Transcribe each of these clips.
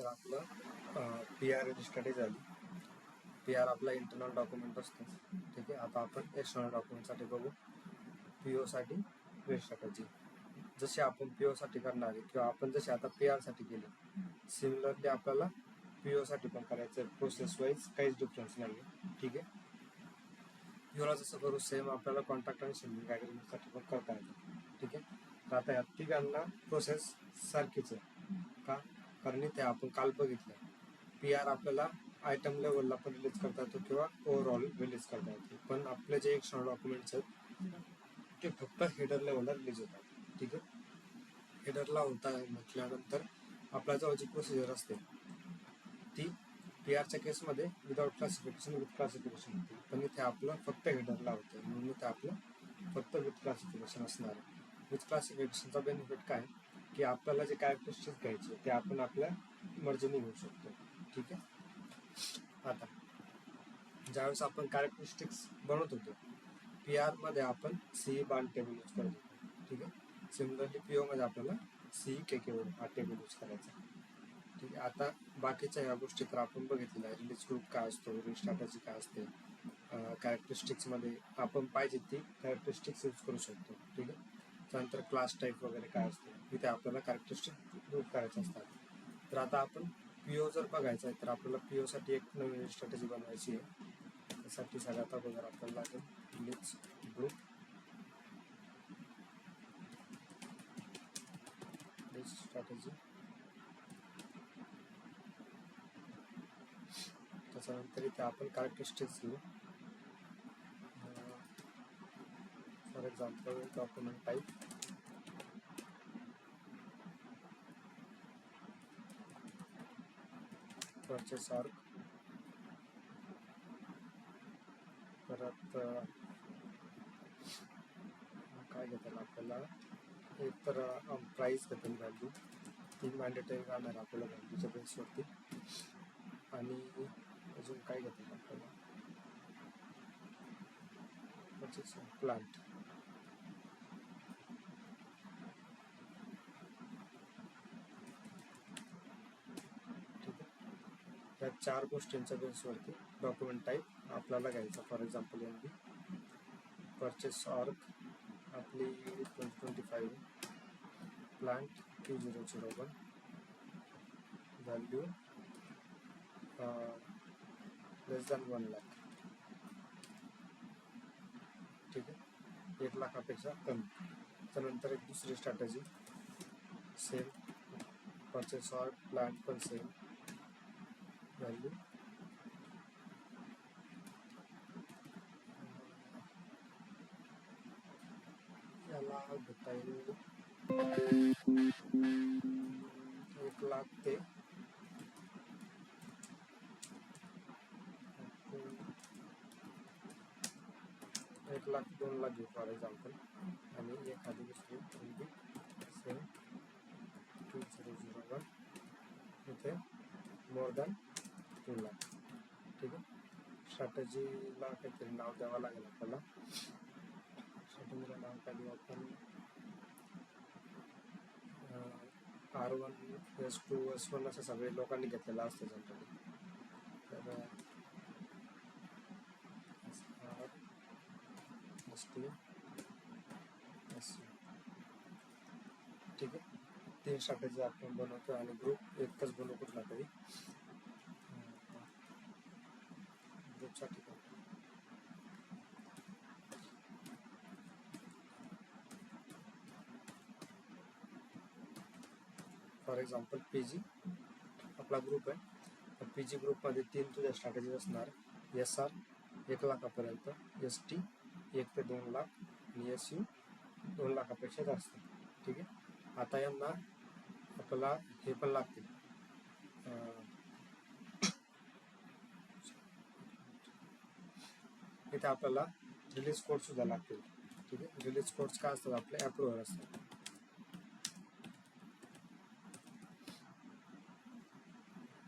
झालं आपलं PR रजिस्ट्रेटी झाली. PR आपला इंटरनल डॉक्युमेंट असतो. ठीक आहे. आता आपण एक्सटर्नल डॉक्युमेंटसाठी बघू. PO साठी रजिस्ट्रेटी. जसे आपण PO साठी करणार आहे किंवा आपण जसे आता PR साठी केले, सिमिलरली आपल्याला PO साठी पण करायचं. प्रोसेस वाईज काहीच डिफरन्स नाही आहे. ठीक आहे. PO जसं करू सेम आपल्याला कॉन्ट्रॅक्ट आणि सेंडिंग ॲग्रीमेंटसाठी पण करता येतं. ठीक आहे. तर आता या तिघांना प्रोसेस सारखीच आहे. का? कारण इथे आपण काल बघितलं PR आपल्याला आयटम लेवलला पण रिलीज करता येतो किंवा ओव्हरऑल रिलीज करता येतो. पण आपले जे एक्सटर्नल डॉक्युमेंट्स आहेत ते फक्त हेडर लेवलला रिलीज होतात. ठीक आहे. हेडरला होता म्हटल्यानंतर आपल्याजवळ जी प्रोसिजर असते ती PRच्या केसमध्ये विदाउट क्लासिफिकेशन विथ क्लासिफिकेशन होती. पण इथे आपलं फक्त हेडरला होतं म्हणून इथे आपलं फक्त विथ क्लासिफिकेशन असणार आहे. विथ क्लासिफिकेशनचा बेनिफिट काय की आपल्याला जे कॅरेक्टरिस्टिक्स घ्यायचे ते आपण आपल्या मर्जीने घेऊ शकतो. ठीक आहे. आता ज्यावेळेस आपण कॅरेक्टरिस्टिक्स बनवत होतो PR मध्ये आपण CE बाण टेबल यूज करत होतो. ठीक आहे. सिमिलरली PO मध्ये आपल्याला CE KK हा टेबल यूज करायचा. ठीक आहे. आता बाकीच्या ह्या गोष्टी तर आपण बघितलेल्या आहे. रिलीज ग्रुप काय असतो, रिलीज स्ट्रॅटेजी काय असते, कॅरेक्टरिस्टिक्समध्ये आपण पाहिजे ती कॅरेक्टरिस्टिक्स यूज करू शकतो. ठीक आहे. त्यानंतर क्लास टाईप वगैरे काय असते तिथे आपल्याला कॅरेक्टरिस्टिक ग्रुप करायचे असतात. तर आता आपण PO जर बघायचा आहे तर आपल्याला PO साठी एक नवीन स्ट्रॅटेजी बनवायची आहे. त्यासाठी सगळ्यात अगोदर आपल्याला लागेल रिलीज ग्रुप, रिलीज स्ट्रॅटेजी. त्याच्यानंतर इथे आपण कॅरेक्टरिस्टिक्स घेऊ. For example document type, purchase org, परत काय घेतात आपल्याला एक तर प्राईस घेतील व्हॅल्यू ती मॅन्डेटरी राहणार आपल्याला व्हॅल्यूच्या बेसवरती. आणि अजून काय घेतात आपल्याला परचेस प्लांट. ठीक आहे. या 4 गोष्टींच्या बेसवरती डॉक्युमेंट टाईप आपल्याला घ्यायचा. For example MB, purchase org आपली 2025, plant 2001, value less than 1 lakh. ठीक आहे. 1 लाखापेक्षा कमी. त्यानंतर एक दुसरी strategy same, purchase org plant पण सेम, व्हॅल्यू याला घेता येईल 1 लाख ते 1 लाख 2 लाख घेऊ फॉर एक्झाम्पल. आणि एखादी दुसरी सेम 2001 इथे मोर दॅन 2 लाख. ठीक आहे. स्ट्रॅटेजीला काहीतरी नाव द्यावं लागेल आपल्याला. स्ट्रॅटेजीला नाव काय देऊ आपण, R1 S2 S1 असं सगळे लोकांनी घेतलेलं असतं जनरली. तर ST SC. ठीक आहे. 3 स्ट्रॅटेजी आपण बनवतो आणि ग्रुप एकच बनवू कुठला तरी ग्रुपसाठी. फॉर एक्झाम्पल PG आपला ग्रुप आहे. तर PG ग्रुपमध्ये 3 तुझ्या स्ट्रॅटेजी असणार. SR 1 लाखापर्यंत, ST 1 ते 2 लाख आणि SU 2 लाखापेक्षा जास्त. ठीक आहे. आता यांना आपल्याला हे पण लागतील, इथे आपल्याला रिलीज कोड सुद्धा लागतील. ठीक आहे. रिलीज कोड्स काय असतात आपले अप्रुव्हर असतात.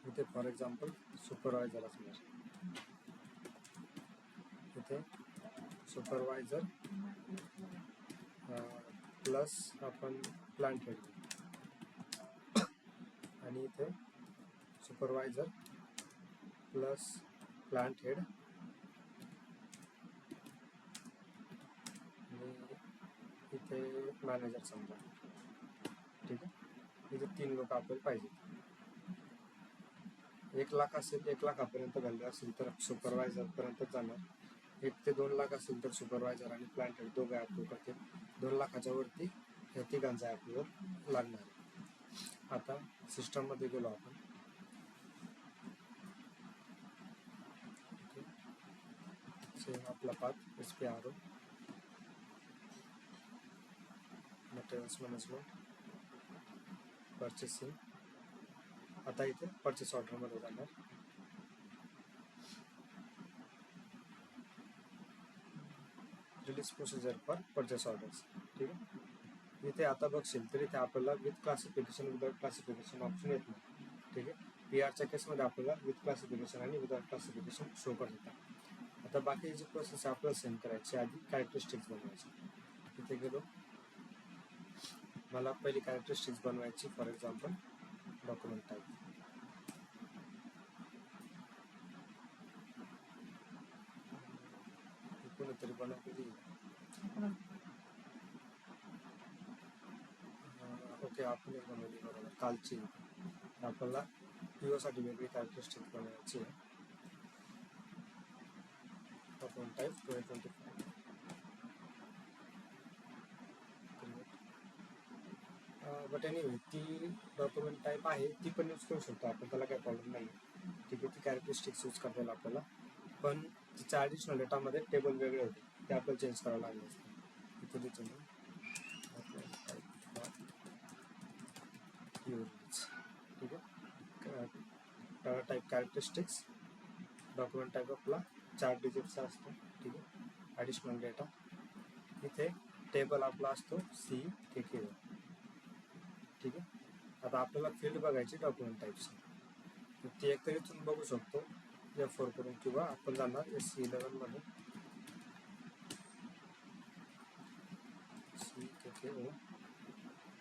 इथे फॉर एक्झाम्पल सुपरवायझर असणार. इथे सुपरवायझर प्लस आपण प्लांट हेड आणि इथे सुपरवायझर प्लस प्लांट हेड आणि इथे मॅनेजर समजा. ठीक आहे, इथे 3 लोक आपल्याला पाहिजे. 1 लाख असेल, 1 लाखापर्यंत व्हॅल्यू असेल तर सुपरवायझर पर्यंत जाणार. 1 ते 2 लाख असेल तर सुपरवायझर आणि प्लांट हेड दोघं अप्रूव्ह करतील. 2 लाखाच्या वरती या तिघांचा अप्रूव्हल लागणार आहे. आता सिस्टम मध्ये गेलो आपण. सेम आपला path SPRO materials management purchasing. आता इथे परचेस ऑर्डर मध्ये जाणार. Release procedure for purchase orders. ठीक आहे, इथे आता बघशील तर इथे आपल्याला with classification without classification option येत नाही. ठीक आहे, PR केसमध्ये आपल्याला विथ क्लासिफिकेशन आणि विदाउट क्लासिफिकेशन शो करतात. आता बाकी जी प्रोसेस आपल्याला सेंड करायची, आधी कॅरेक्टरिस्टिक्स बनवायची. इथे गेलो, मला पहिली कॅरेक्टरिस्टिक्स बनवायची. For example document type. कोणीतरी बनवलेली. ओके, आपण बनवली बरोबर कालची. आपल्याला PO साठी वेगळी कॅरेक्टरिस्टिक्स बनवायची आहे. Document type 2025. बट एनिवे ती डॉक्युमेंट टाईप आहे, ती पण यूज करू शकतो आपण, त्याला काही प्रॉब्लेम नाही. ठीक आहे, ती कॅरेक्टरिस्टिक्स यूज करता येईल आपल्याला. पण तिच्या ॲडिशनल डेटामध्ये टेबल वेगळे होते, ते आपल्याला चेंज करावं लागले असते. इथे ठीक आहे, टाईप कॅरेक्टरिस्टिक्स. डॉक्युमेंट टाईप आपला 4 डिजिटचा असतो. ठीक आहे, ॲडिशनल डेटा. इथे टेबल आपला असतो CKK. ठीक आहे, आता आपल्याला फील्ड बघायची डॉक्युमेंट टाईपची. ती एक तरी इथून बघू शकतो F4 करून, किंवा आपण जाणार SC11 मध्ये. CKKO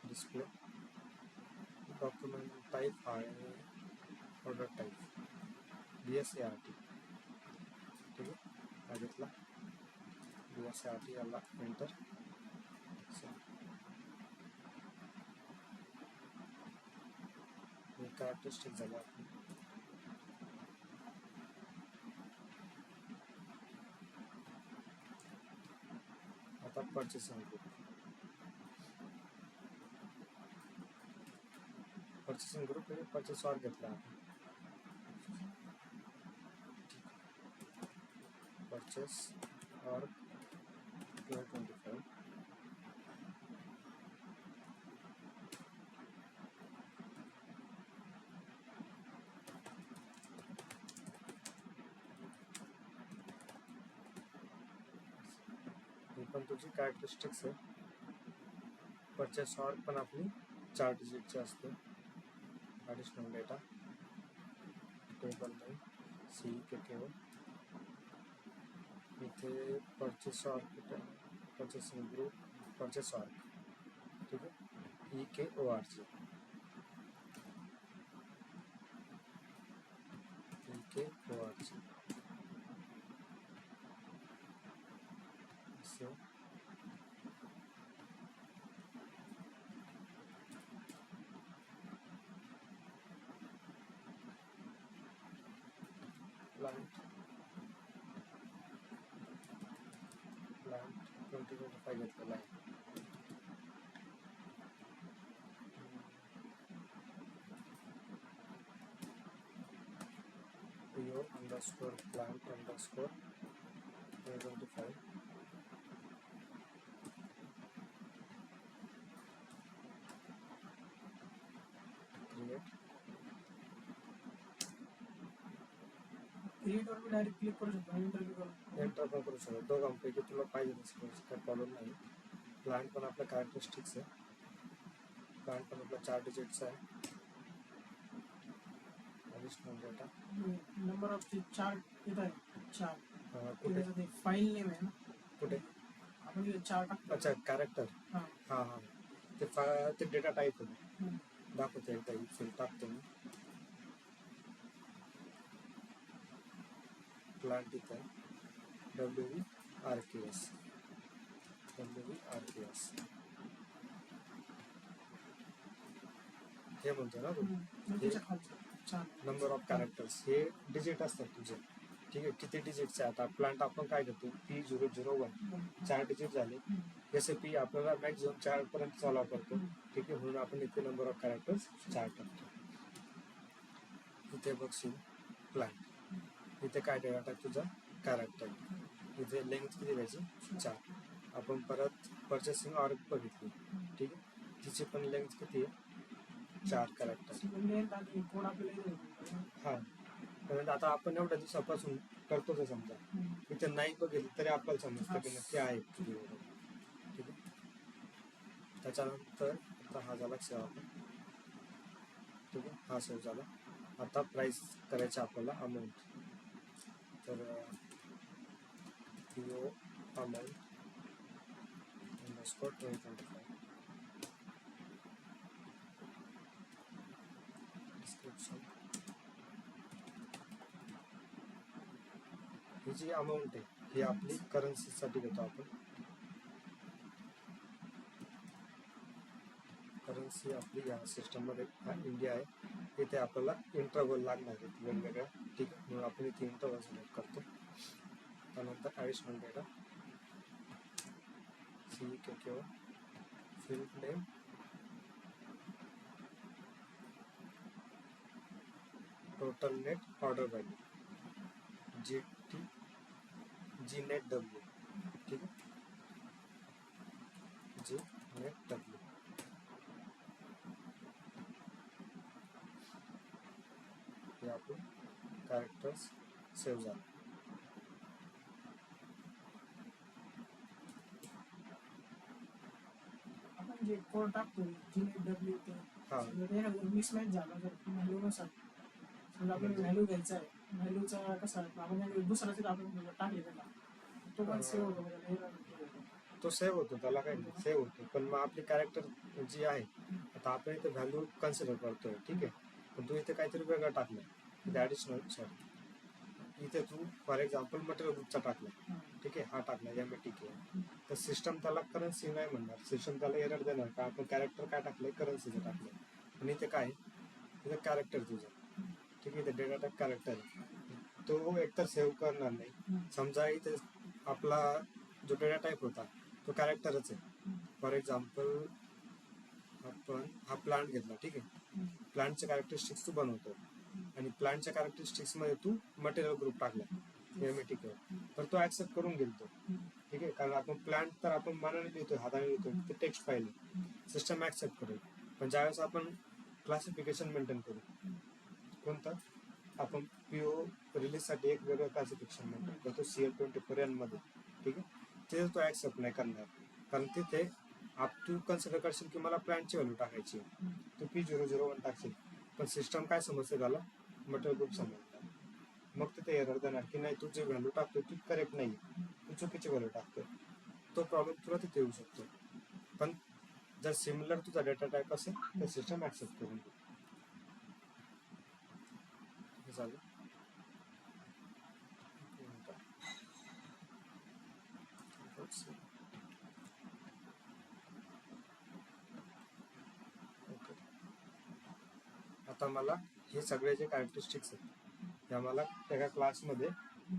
display. डॉक्युमेंट टाईप आहे ऑर्डर टाईप BSART. ठीक आहे, हा घेतला BSART, याला एंटर. कॅरेक्टरिस्टिक झालं आपण. आता परचेसिंग ग्रुप. परचेसिंग ग्रुप हे परचेस ऑर्ग घेतला आपण. Purchase org 2025. ही पण तुझी कॅरेक्टरिस्टिक्स आहे. परचेस ऑर्ग पण आपली 4 डिजिटची असते. ॲडिशनल डेटा टेबल नाही CKKO. इथे purchase org, purchasing group, purchase org. ठीक आहे, EKORG. So plant 2025 घेतलेला आहे. PO_plant_2025. क्रिएट वर डायरेक्ट क्लिक करू शकतो, एंटर पण करू शकतो. दोघांपैकी तुला पाहिजे तसं काही प्रॉब्लेम नाही. प्लांट पण आपला कॅरेक्टरिस्टिक्स आहे. प्लांट पण आपला 4 डिजिटचा आहे. ॲडिशनल डेटा नंबर ऑफ 4 येत आहे. 4 कुठे ते फाईल नेम आहे ना, कुठे आपण 4 टाकतो. अच्छा, कॅरेक्टर. हां हां हां, ते डेटा टाईप होते दाखवते. एकदा फील्ड टाकतो मी. प्लांट इथं आहे WVRKS हे म्हणतो ना तू त्याच्या खालचं छान नंबर ऑफ कॅरेक्टर्स हे डिजिट असतात तुझे, ठीक आहे. किती डिजिटचे आता प्लांट आपण काय करतो P001 4 डिजिट झाले, जसे P आपल्याला मॅक्झिमम 4 पर्यंत चालू करतो, ठीक आहे. म्हणून आपण इथे नंबर ऑफ कॅरेक्टर्स 4 टाकतो. इथे बघशील प्लांट, इथे काय डेटा टाक तुझा कॅरेक्टर, इथे लेंथ किती द्यायची 4. आपण परत परचेसिंग ऑर्ग बघितली, ठीक आहे. तिची पण लेंथ किती आहे 4 कॅरेक्टर. कोड आपल्याला हा कारण आता आपण एवढ्या दिवसापासून करतोच समजा, इथे नाही बघितलं तरी आपल्याला समजतं की नक्की आहे किती वगैरे, ठीक आहे. त्याच्यानंतर आता हा झाला सेव आपण, ठीक आहे. हा सेव झाला. आता प्राइस करायचं आपल्याला अमाऊंट, तर PO अमाऊंट _ 2025 डिस्क्रिप्शन. ही जी अमाऊंट आहे ही आपली करन्सीसाठी घेतो आपण. करन्सी आपली या सिस्टममध्ये हा इंडिया आहे, इथे आपल्याला इंटरव्हल लागणार आहेत वेगवेगळ्या, ठीक आहे. म्हणून आपण इथे इंटरव्हल सिलेक्ट करतो. त्यानंतर additional data CKK field name, total net order value GNetW, ठीक आहे. GNetW हे आपण कॅरेक्टर्स सेव्ह झाले. आपण जे कोड टाकतो GNetW ते हा मिसमॅच झाला जर व्हॅल्यू नसाल, समजा आपल्याला व्हॅल्यू घ्यायचा आहे, व्हॅल्यूचा कसा आपण दुसराच आपण टाकले त्याला तो पण सेव्ह होतो बघा. तो सेव्ह होतो, त्याला काही नाही सेव्ह होतो, पण मग आपली कॅरेक्टर जी आहे आता आपण इथे व्हॅल्यू कन्सिडर करतोय, ठीक आहे. पण तू इथे काहीतरी वेगळं टाकलं, इथे ॲडिशनल सॉरी इथे तू फॉर एक्झाम्पल मटेरियल ग्रुपचा टाकला, ठीक आहे. हा टाकला MATK, तर सिस्टम त्याला करन्सी नाही म्हणणार, सिस्टम त्याला एरर देणार का आपण कॅरेक्टर काय टाकलंय करन्सीचं टाकलंय. पण इथे काय इथे कॅरेक्टर तुझं, ठीक आहे. इथे डेटा टाईप कॅरेक्टर तो एकतर सेव्ह करणार नाही. समजा इथे आपला जो डेटा टाईप होता तो कॅरेक्टरच आहे. फॉर एक्झाम्पल आपण हा प्लांट घेतला, ठीक आहे. प्लांटचे कॅरेक्टरिस्टिक्स तू बनवतो आणि प्लांटच्या कॅरेक्टरिस्टिक्समध्ये तू मटेरियल ग्रुप टाकला MATK, तर तो ॲक्सेप्ट करून गेलतो, ठीक आहे. कारण आपण प्लांट तर आपण मनाने लिहितोय, हाताने लिहितोय, ते टेक्स्ट फाईल सिस्टम ॲक्सेप्ट करेल. पण ज्यावेळेस आपण क्लासिफिकेशन मेंटेन करू, कोणतं आपण PO रिलीजसाठी एक वेगळं क्लासिफिकेशन मेंटेन करतो CL24N मध्ये, ठीक आहे. ते तो ॲक्सेप्ट नाही करणार, कारण तिथे तू कन्सिडर करशील की मला प्लांटची व्हॅल्यू टाकायची, तू P001 टाकशील, पण सिस्टम काय समजते झाला मटेरियल ग्रुप समजला, मग तिथे एरर देणार की नाही तू जे व्हॅल्यू टाकतोय ती करेक्ट नाही, तू चुकीची व्हॅल्यू टाकतोय. तो प्रॉब्लेम तुला तिथे येऊ शकतो. पण जर सिमिलर तुझा डेटा टाईप असेल तर सिस्टम ॲक्सेप्ट करून घे. हे झालं. आता मला हे सगळे जे कॅरेक्टरिस्टिक्स आहेत त्या मला एका क्लासमध्ये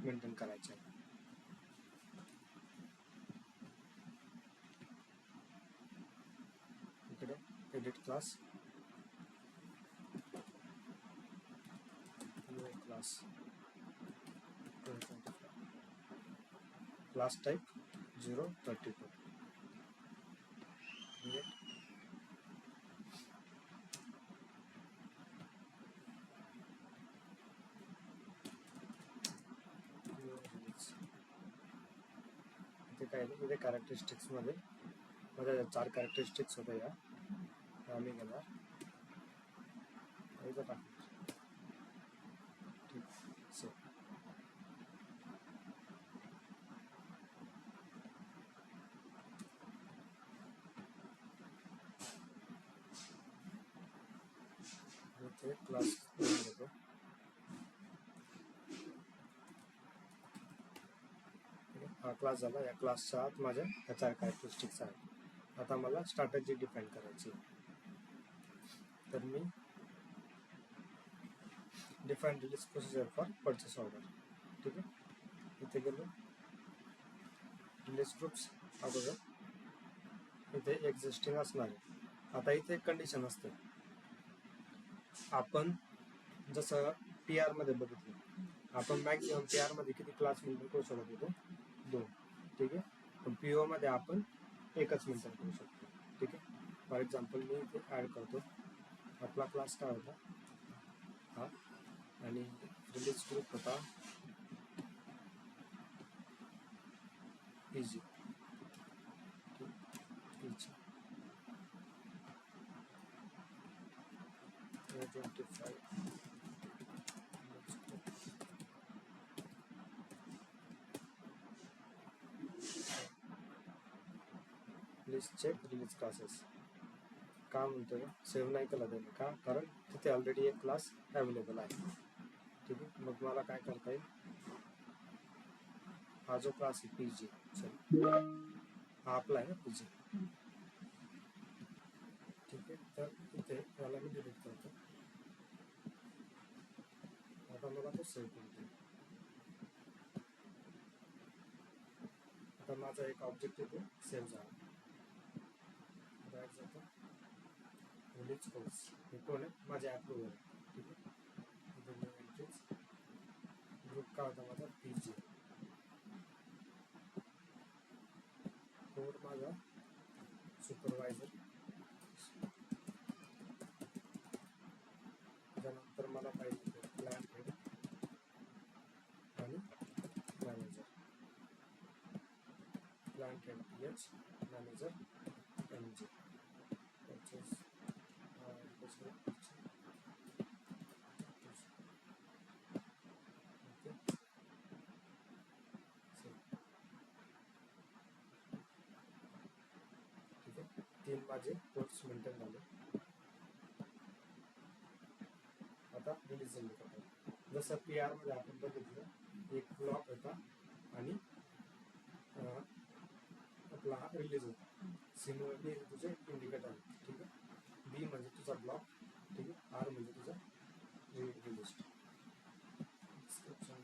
मेंटेन करायचे आहेत. इकडे एडिट क्लास, क्लास टाइप 032, इथे काय इथे कॅरेक्टरिस्टिक्स मध्ये माझ्या 4 कॅरेक्टरिस्टिक्स होत्या या आम्ही घेणार इथं टाकणार, ठीक सेव. इथे क्लास घेतो, हा क्लास झाला. या क्लासच्या आत माझ्या ह्या 4 कॅरेक्टरिस्टिक्स आहेत. आता मला स्ट्रॅटेजी डिफाईन करायची. तर मी define release procedure for purchase order. ठीक आहे, इथे गेलो रिलीज ग्रुप्स अगोदर इथे एक्झिस्टिंग असणार आहे. आता इथे एक कंडिशन असते. आपण जसं PR मध्ये बघितलं, आपण मॅक्झिमम PR मध्ये किती क्लास मेंटेन करू शकत होतो? 2. ठीक आहे, पण PO मध्ये आपण एकच मेंटेन करू शकतो. ठीक आहे, फॉर एक्झाम्पल मी इथे ॲड करतो. आपला क्लास काय होता? हा, आणि रिलीज ग्रुप होता PG. PG 25. Please check release classes. का म्हणतोय सेव्ह नाही केला त्याने? का? कारण तिथे ऑलरेडी एक क्लास अवेलेबल आहे. ठीक आहे, मग मला काय करता येईल? हा जो क्लास आहे PG, हा आपला आहे ना PG. ठीक आहे, तर इथे याला मी डिलीट करतो. आता मला तो सेव्ह करतो. आता माझा एक ऑब्जेक्ट इथे सेव्ह झाला. बॅक जातो, रिलीज कोर्स. हे कोण आहे? माझे अप्रूव्हर. ठीक आहे, इथे न्यू एंट्रीज. ग्रुप का होता माझा PG. कोड माझा सुपरवायझर. त्यानंतर मला पाहिजे प्लॅन हेड आणि manager. Plan head PH, manager MG. Purchase ठीक आहे, 3 माझे कोड्स मेंटेन झाले. आता रिलीज इंडिकेटर. जसं PR मध्ये आपण बघितलं, एक ब्लॉक होता आणि आपला हा रिलीज होता. सिमिलरली तुझे इंडिकेटर. ठीक आहे, B म्हणजे तुझा ब्लॉक. ठीक आहे, R म्हणजे तुझा रिलीज. डिस्क्रिप्शन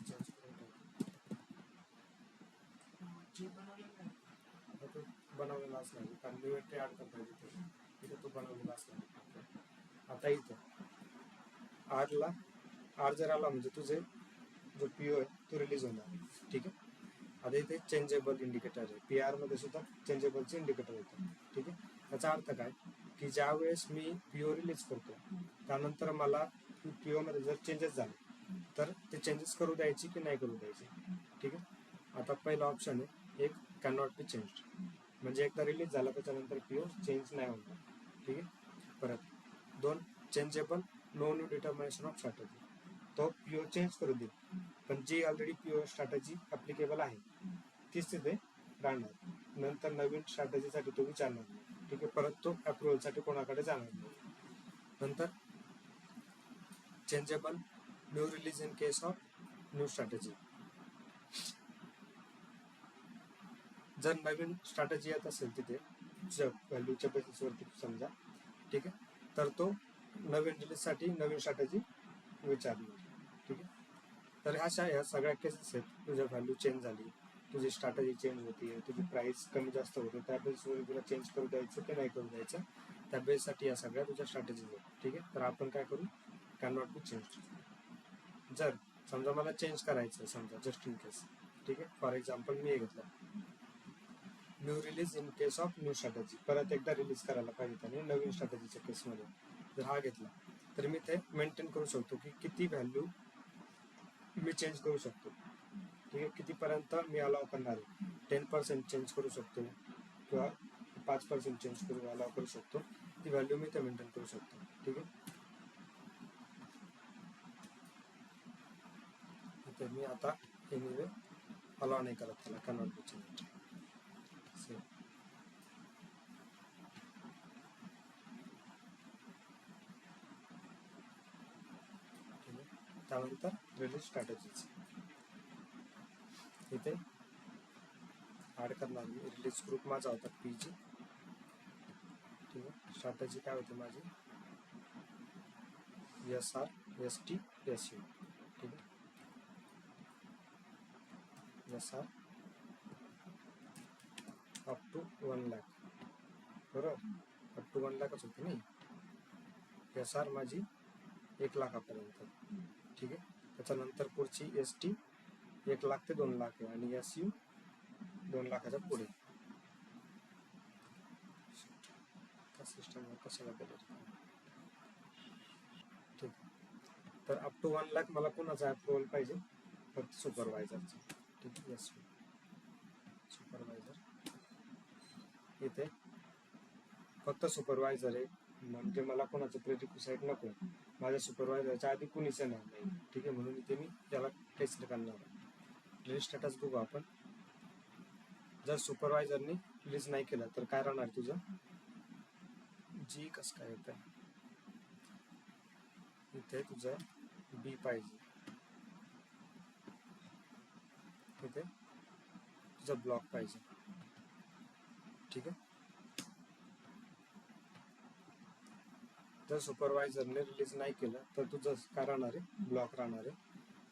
चेंज करून टाकू. जे बनवलेलं आहे आता तो बनवलेला असला कारण न्यू एंट्री ॲड करता येते. इथे तो बनवलेला असला. आता इथं R जर आला म्हणजे तुझे जो PO आहे तो रिलीज होणार. ठीक आहे, आता इथे चेंजेबल इंडिकेटर आहे. PR मध्ये सुद्धा चेंजेबलचे इंडिकेटर होतं. ठीक आहे, याचा अर्थ काय की ज्या वेळेस मी PO रिलीज करतो त्यानंतर मला PO मध्ये जर चेंजेस झाले तर ते चेंजेस करू द्यायचे की नाही करू द्यायचे. ठीक आहे, आता पहिला ऑप्शन आहे एक कॅन नॉट बी चेंज्ड, म्हणजे एकदा रिलीज झाला त्याच्यानंतर PO चेंज नाही होणार. ठीक आहे, परत 2 changeable no new determination of strategy. तो PO चेंज करू देईल, पण जी ऑलरेडी PO स्ट्रॅटेजी ॲप्लिकेबल आहे तीच तिथे राहणार. नंतर नवीन स्ट्रॅटेजीसाठी तो विचारणार. ठीक आहे, परत तो अप्रुव्हलसाठी कोणाकडे जाणार नाही. नंतर changeable new release in case of new strategy. जर नवीन स्ट्रॅटेजी येत असेल तिथे व्हॅल्यूच्या बेसिसवरती समजा, ठीक आहे, तर तो नवीन रिलीजसाठी नवीन स्ट्रॅटेजी विचारणार. ठीक आहे, तर ह्या सगळ्या केसेस आहेत. तुझ्या व्हॅल्यू चेंज झाली, तुझी स्ट्रॅटेजी चेंज होती, तुझी प्राईस कमी जास्त होते, त्या बेसवर तुला चेंज करू द्यायचं की नाही करू द्यायचं, त्या बेससाठी या सगळ्या तुझ्या स्ट्रॅटेजीज आहेत. ठीक आहे, तर आपण काय करू? Can not be change. जर समजा मला चेंज करायचं समजा जस्ट इन केस. ठीक आहे, फॉर एक्झाम्पल मी हे घेतलं new release in case of new strategy. परत एकदा रिलीज करायला पाहिजे त्याने नवीन स्ट्रॅटेजीच्या केसमध्ये. जर हा घेतला तर मी ते मेंटेन करू शकतो की किती व्हॅल्यू मी चेंज करू शकतो. ठीक आहे, कितीपर्यंत मी अलाव करणार आहे. 10% चेंज करू शकतो किंवा 5% चेंज करू अलाव करू शकतो. ती व्हॅल्यू मी ते मेंटेन करू शकतो. ठीक आहे, इथे मी आता एनिवे अलाव नाही करत त्याला कॅन नॉट बी चेंज. त्यानंतर रिलीज स्ट्रॅटेजीज. इथे ॲड करणार मी. रिलीज ग्रुप माझा होता PG. ठीक आहे. स्ट्रॅटेजी काय होती माझी? SR ST SU. ठीक आहे. SR अप टू 1 लाख, बरोबर. अप टू 1 लाखच होती नाही. SR माझी 1 लाखापर्यंत. ठीक आहे. त्याच्यानंतर पुढची ST 1 लाख ते 2 लाख आहे आणि SU 2 लाखाच्या पुढे. सिस्टमवर कशाला केलं? ठीक आहे. तर अप टू 1 लाख मला कोणाचा अप्रुव्हल पाहिजे? फक्त सुपरवायझरचं. ठीक आहे. SU सुपरवायझर इथे फक्त सुपरवायझर आहे, म्हणजे मला कोणाचं प्रेरिक्विसाईट नको. माझ्या सुपरवायझरच्या आधी कुणीच येणार नाही. ठीक आहे. म्हणून इथे मी त्याला टेस्ट करणार आहे. रिलीज स्टेटस बघू आपण. जर सुपरवायझरने रिलीज नाही केलं तर काय राहणार तुझं? G कसं काय येतं? इथे तुझं B पाहिजे. इथे तुझा ब्लॉक पाहिजे. ठीक आहे. जर सुपरवायझरने रिलीज नाही केलं तर तुझं काय राहणार आहे? ब्लॉक राहणार आहे.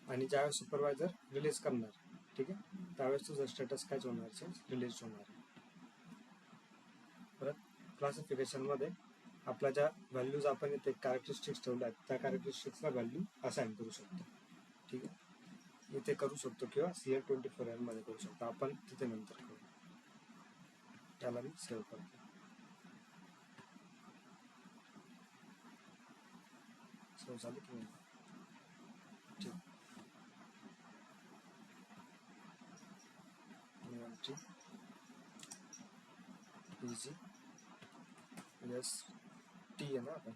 आणि ज्यावेळेस सुपरवायझर रिलीज करणार, ठीक आहे, त्यावेळेस तुझं स्टेटस कायच होणार? रिलीज होणार आहे. परत क्लासिफिकेशनमध्ये आपल्या ज्या व्हॅल्यूज आपण इथे कॅरेक्टरिस्टिक्स ठेवल्या आहेत त्या कॅरेक्टरिस्टिक्सला व्हॅल्यू असाइन करू शकतो. ठीक आहे. इथे करू शकतो किंवा CL24L मध्ये करू शकतो. आपण तिथे नंतर करू. त्याला मी सेव्ह करतो. सेव्ह झाली की नाही? ठीक. PG ST आहे ना आपण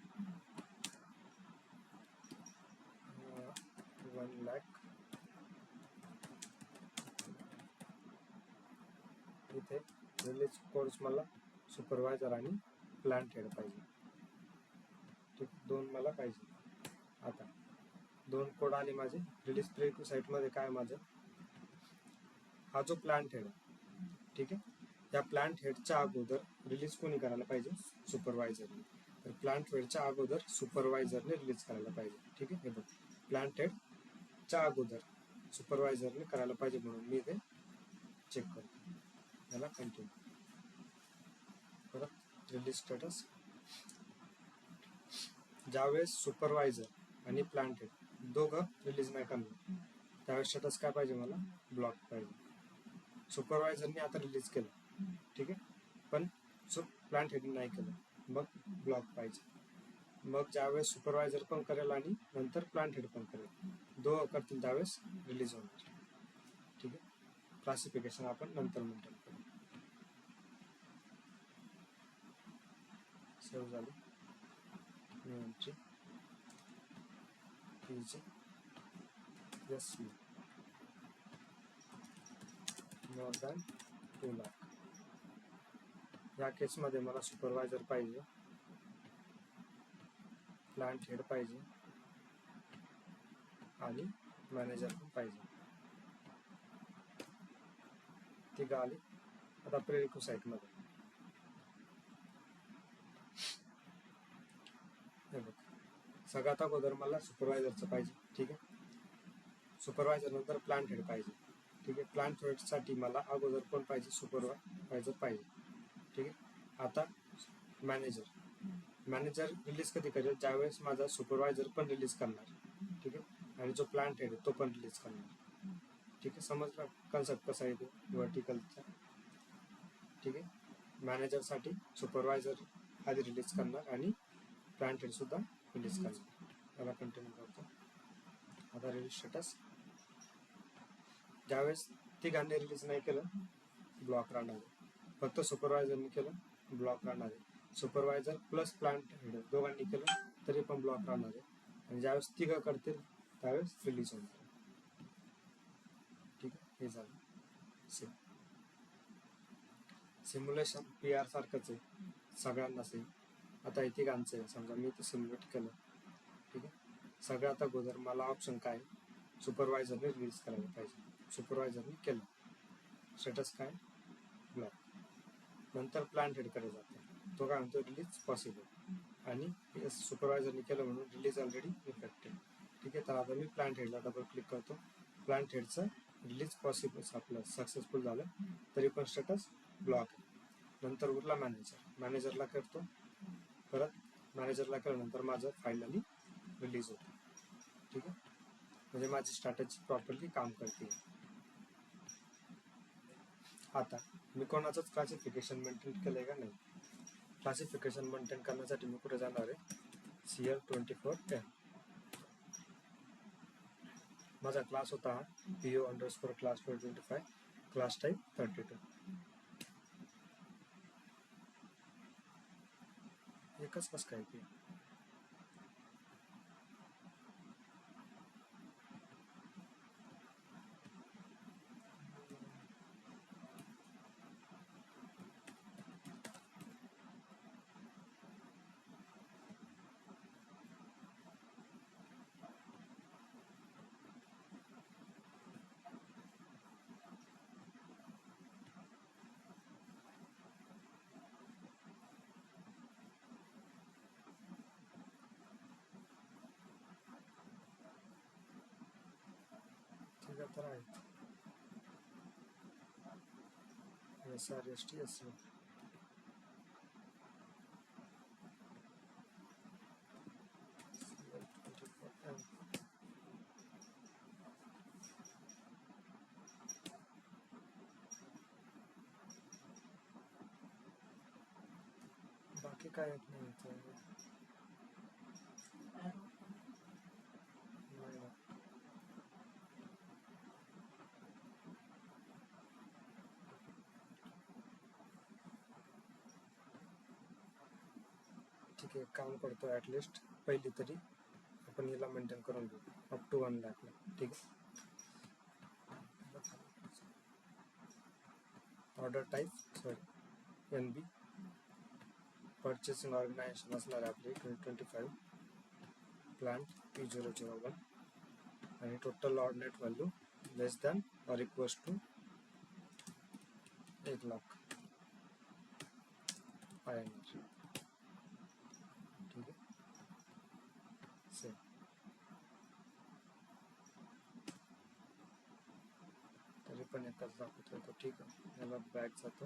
1 लाख. इथे रिलीज कोड्स मला सुपरवायझर आणि प्लांट हेड पाहिजे. ठीक. 2 मला पाहिजे. आता 2 कोड आले माझे. रिलीज प्रेरिक्विसाईटमध्ये काय माझं? हा जो प्लांट हेड, ठीक आहे, या प्लांट हेडच्या अगोदर रिलीज कोणी करायला पाहिजे? सुपरवायझरने. तर प्लांट हेडच्या अगोदर सुपरवायझरने रिलीज करायला पाहिजे. ठीक आहे. हे बघ, प्लांट हेडच्या अगोदर सुपरवायझरने करायला पाहिजे म्हणून मी इथे चेक करतो. याला कंटिन्यू. परत रिलीज स्टेटस. ज्यावेळेस सुपरवायझर आणि प्लांट हेड दोघं रिलीज नाही करणार त्यावेळेस स्टेटस काय पाहिजे? मला ब्लॉक पाहिजे. सुपरवायझरने आता रिलीज केलं, ठीक आहे, पण प्लांट हेडने नाही केलं, मग ब्लॉक पाहिजे. मग ज्यावेळेस सुपरवायझर पण करेल आणि नंतर प्लांट हेड पण करेल, दोघं करतील त्यावेळेस रिलीज होणार. ठीक आहे. क्लासिफिकेशन आपण नंतर मेंटेन करू. सेव्ह झाली. Entry PG SU more than 2 lakh. या केसमध्ये मला सुपरवायझर पाहिजे, प्लांट हेड पाहिजे आणि मॅनेजर पण पाहिजे. ती आली. आता प्रेरिक्विसाईटमध्ये हे बघ, सगळ्यात अगोदर मला सुपरवायझरचं पाहिजे. ठीक आहे. सुपरवायझर नंतर प्लांट हेड पाहिजे. ठीक आहे. प्लांट हेडसाठी मला अगोदर पण पाहिजे? सुपरवायझर पाहिजे. ठीक आहे. आता मॅनेजर रिलीज कधी करेल? ज्यावेळेस माझा सुपरवायझर पण रिलीज करणार. ठीक आहे. आणि जो प्लांट हेड तो पण रिलीज करणार. ठीक आहे. समजलं कन्सेप्ट कसा आहे ते व्हर्टिकलचा? ठीक आहे. मॅनेजरसाठी सुपरवायझर आधी रिलीज करणार आणि प्लांट हेड सुद्धा रिलीज करणार. त्याला कंटिन्यू करतो. आता रिलीज स्टेटस. ज्यावेळेस तिघांनी रिलीज नाही केलं ब्लॉक राहणार आहे. फक्त सुपरवायझरने केलं ब्लॉक राहणार आहे. सुपरवायझर प्लस प्लांट हेड दोघांनी केलं तरी पण ब्लॉक राहणार आहे. आणि ज्यावेळेस तिघं करतील त्यावेळेस रिलीज होणार आहे. ठीक आहे. हे झालं. सिम्युलेशन PR सारखंच आहे, सगळ्यांना सेम. आता हे तिघांचं आहे, समजा मी ते सिम्युलेट केलं. ठीक आहे. सगळ्यात अगोदर मला ऑप्शन काय? सुपरवायझरने रिलीज करायला पाहिजे. सुपरवायझरने केलं. स्टेटस काय? नंतर प्लांट हेडकडे जातो, तो काय म्हणतो रिलीज पॉसिबल, आणि सुपरवायझरने केलं म्हणून रिलीज ऑलरेडी इफेक्टेड. ठीक आहे, तर आता मी प्लांट हेडला डबल क्लिक करतो. प्लांट हेडचं रिलीज पॉसिबल आपलं सक्सेसफुल झालं, तरी पण स्टेटस ब्लॉक आहे. नंतर उरला मॅनेजरला करतो. परत मॅनेजरला केल्यानंतर माझं फायनली रिलीज होतं. ठीक आहे, म्हणजे माझी स्ट्रॅटेजी प्रॉपरली काम करते. आता मी कोणाचंच क्लासिफिकेशन मेंटेन केलंय का नाही. क्लासिफिकेशन मेंटेन करण्यासाठी मी कुठे जाणार आहे, CL2410. माझा क्लास होता PO_class 425, क्लास टाईप 32. एकच कसं काय की ठीक आहे. तर आहे SRST बाकी काय येत नाही इथं. नाही ना. ठीक आहे, काम करतो. ॲटलिस्ट पहिली तरी आपण हिला मेंटेन करून घेऊ अप टू 1 लाख. ठीक आहे. Order type NB. Purchasing organisation असणार आहे आपली 2025. प्लांट P001 आणि total order net value less than or equals to 1,05,000. ठीक आहे, सेम. तरी पण एकच दाखवतोय तो. ठीक आहे, याला बॅक जातो.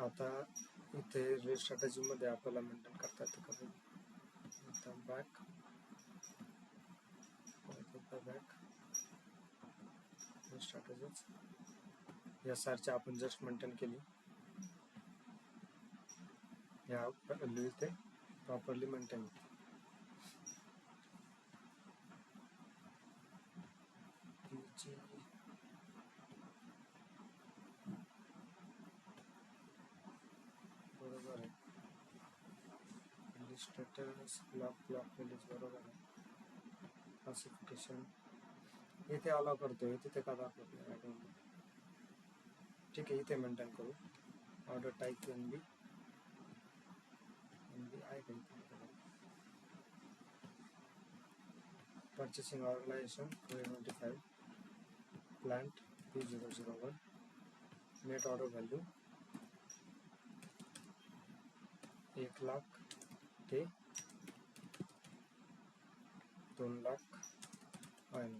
आता इथे रेट स्ट्रॅटेजीमध्ये आपल्याला मेंटेन करता येतं का बघू. बॅक स्ट्रॅटेजीज या सारख्या आपण जस्ट मेंटेन केली. या व्हॅल्यू इथे प्रॉपरली मेंटेन होते. बरोबर आहे. स्टेटस ब्लॉक रिलीज बरोबर आहे. क्लासिफिकेशन इथे अलाव करतोय, तिथे का दाखवत नाही. ठीक आहे, इथे मेंटेन करू. ऑर्डर टाईप NB आहे का इथे. Purchasing organisation 2025. Plant P001. Net order value 1,00,000 ते 2,00,000 फायनल.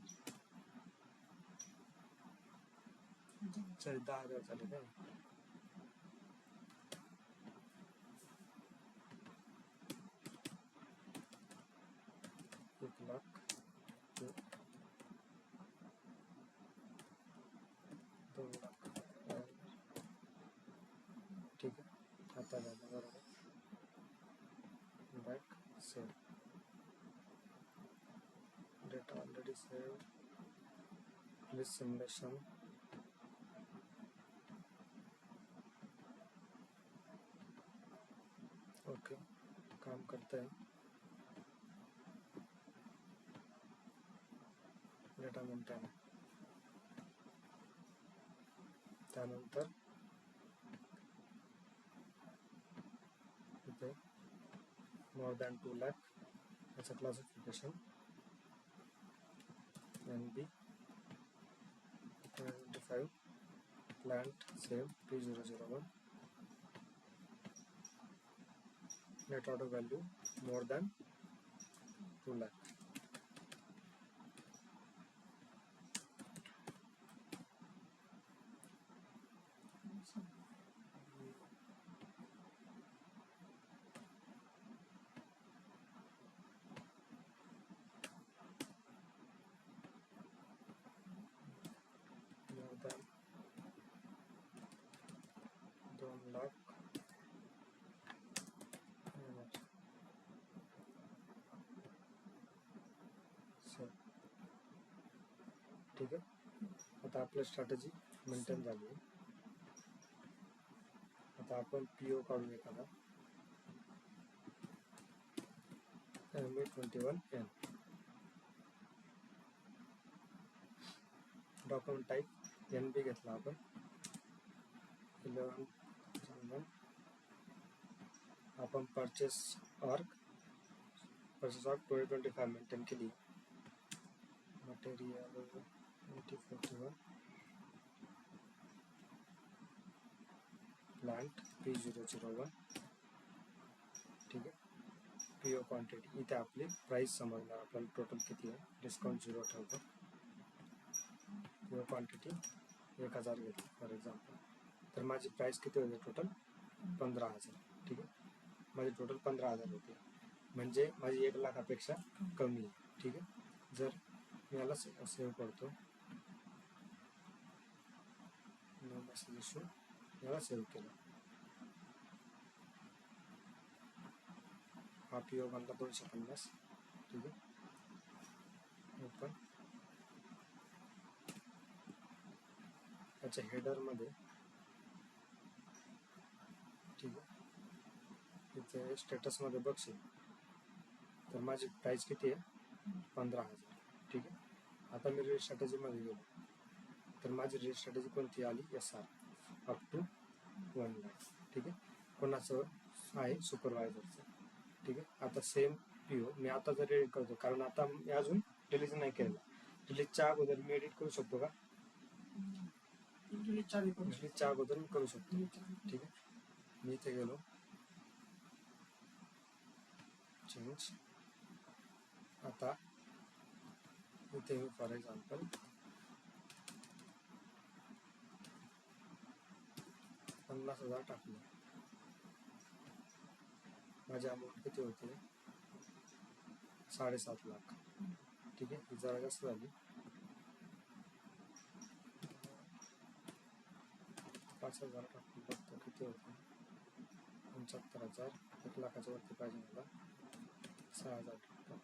10,000 झाले काय. ठीक आहे, आता झालं बरोबर. Back save. Data already save. Please simulation. Okay, काम करतंय. Data maintain. त्यानंतर इथे मोर दॅन 2,00,000 याचं classification NB 25. Plant save P001. Net order value more than 2 lakh. More than 2 lakh. ठीक आहे. आता आपली स्ट्रॅटेजी मेंटेन झाली आहे. आता आपण पीओ काढून एखादा MA21N. डॉक्युमेंट टाईप NB घेतला आपण 11 आपण परचेस ऑर्ग 2025 मेंटेन केली. Material 2041 plant P001. ठीक आहे. पीओ क्वांटिटी इथे आपली प्राइस समजणार आपल्याला टोटल किती आहे. डिस्काउंट 0 ठेवतो. पीओ क्वांटिटी 1000 घेतली फॉर एक्झाम्पल. तर माझी प्राइस किती होते टोटल 15,000. ठीक आहे. माझी टोटल 15,000 होते म्हणजे माझी 1 लाखापेक्षा कमी आहे. ठीक आहे. जर मी याला सेव्ह करतो मेसेज इश्यू याला सेव्ह केलं. हा पीओ बनला 250. ठीक आहे. ओपन. त्याच्या हेडरमध्ये ठीक आहे इथे स्टेटसमध्ये बघशील तर माझी प्राइस किती आहे 15,000. ठीक आहे. आता मी रीड स्ट्रॅटेजीमध्ये गेलो तर माझी रीड स्ट्रॅटेजी कोणती आली SR अप टू 1 लाख. ठीक आहे. कोणाचं आहे सुपरवायझरचं. ठीक आहे. आता सेम पीओ मी आता जर एडिट करतो कारण आता मी अजून डिलीट नाही केलं. डिलीटच्या अगोदर मी एडिट करू शकतो का. डिलीटच्या अगोदर मी करू शकतो. ठीक आहे. मी इथे गेलो चेंज. आता इथे मी फॉर एक्झाम्पल 50,000 टाकले. माझी अमाऊंट किती होते 7.5 लाख. ठीक आहे. ही जरा जास्त झाली. 5,000 टाकून बघतो किती होते 75,000. 1 लाखाच्या वरती पाहिजे मला 6,000 टाकतो.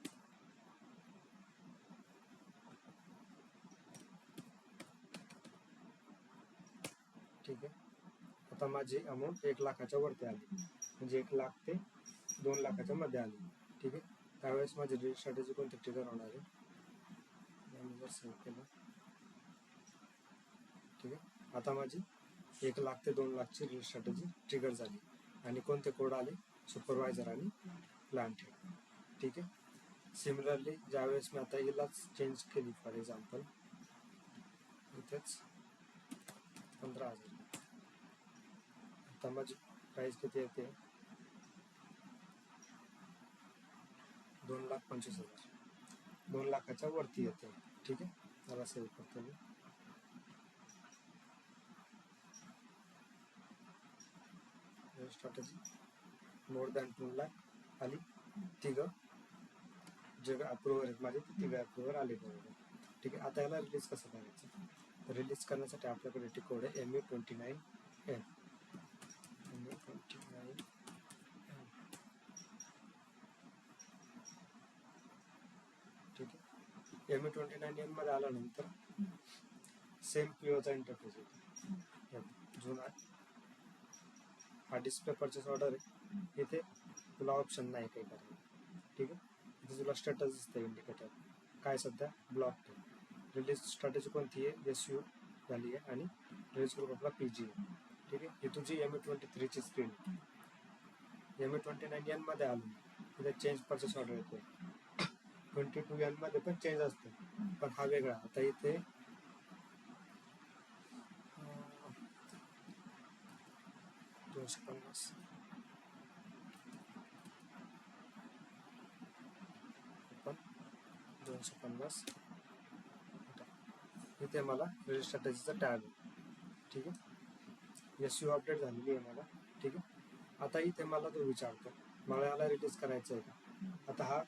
ठीक आहे. आता माझी अमाऊंट 1 लाखाच्या वरती आली म्हणजे 1 लाख ते 2 लाखाच्या मध्ये आली. ठीक आहे. त्यावेळेस माझी रीड स्ट्रॅटेजी कोणती ट्रिगर होणार आहे. मी जर सेव्ह केलं. ठीक आहे. आता माझी 1 लाख ते 2 लाखची रीड स्ट्रॅटेजी ट्रिगर झाली आणि कोणते कोड आले सुपरवायझर आणि प्लांट हेड. ठीक आहे. सिमिलरली ज्यावेळेस मी आता हिलाच चेंज केली फॉर एक्झाम्पल इथेच 15,000. आता माझी प्राइस किती येते 2,25,000. 2 लाखाच्या वरती येते. ठीक आहे. मला सेव्ह करतो मी. स्ट्रॅटेजी मोर दॅन 2 लाख आली. तिघं जे अप्रुव्हर आहेत माझे ते तिघं अप्रुव्हर आले बरोबर. ठीक आहे. आता याला रिलीज कसं करायचं. तर रिलीज करण्यासाठी आपल्याकडे टी कोड आहे MA29N. MA29N. ठीक आहे. MA29N मध्ये आल्यानंतर सेम पीओचा इंटरफेस येतो. जुना हा डिस्प्ले परचेस ऑर्डर आहे. इथे तुला ऑप्शन नाही काही करायला. ठीक आहे. इथे तुला स्टेटस दिसतं इंडिकेटर काय सध्या ब्लॉक. रिलीज स्ट्रॅटेजी कोणती आहे SU झाली आहे आणि रिलीज ग्रुप आपला PG आहे. ठीक आहे. ही तुझी MA23 ची स्क्रीन. MA29N मध्ये आलो इथे चेंज परचेस ऑर्डर येतो. 22N मध्ये पण चेंज असतो पण हा वेगळा. आता इथे 250 550. इथे मला रिलीज स्ट्रॅटेजीचा टॅब आहे. ठीक आहे, SEO अपडेट झालेली आहे मला. ठीक आहे, आता इथे मला तो विचारतो मला याला रिलीज करायचं आहे का. आता हा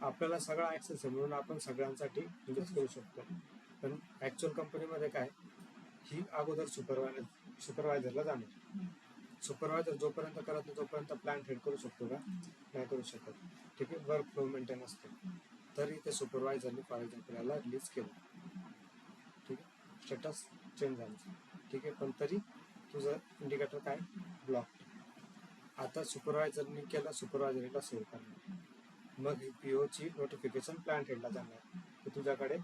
आपल्याला सगळा ॲक्सेस आहे म्हणून आपण सगळ्यांसाठी रिलीज करू शकतो. पण ॲक्च्युअल कंपनीमध्ये काय, ही अगोदर सुपरवायझरला जाणार. सुपरवायझर जोपर्यंत करत नाही तोपर्यंत प्लॅन हेड करू शकतो का, नाही करू शकत. ठीक आहे, वर्क फ्लो मेंटेन असतो. तरी ते सुपरवायझरने फॉर एक्झाम्पल याला रिलीज केलं. ठीक आहे, स्टेटस चेंज झालं. ठीक आहे, पण तरी तुझं इंडिकेटर काय, ब्लॉक. आता सुपरवायझरने केलं, सुपरवायझरला सेव्ह करणार. मग ही POची नोटिफिकेशन प्लॅन हेडला जाणार की तुझ्याकडे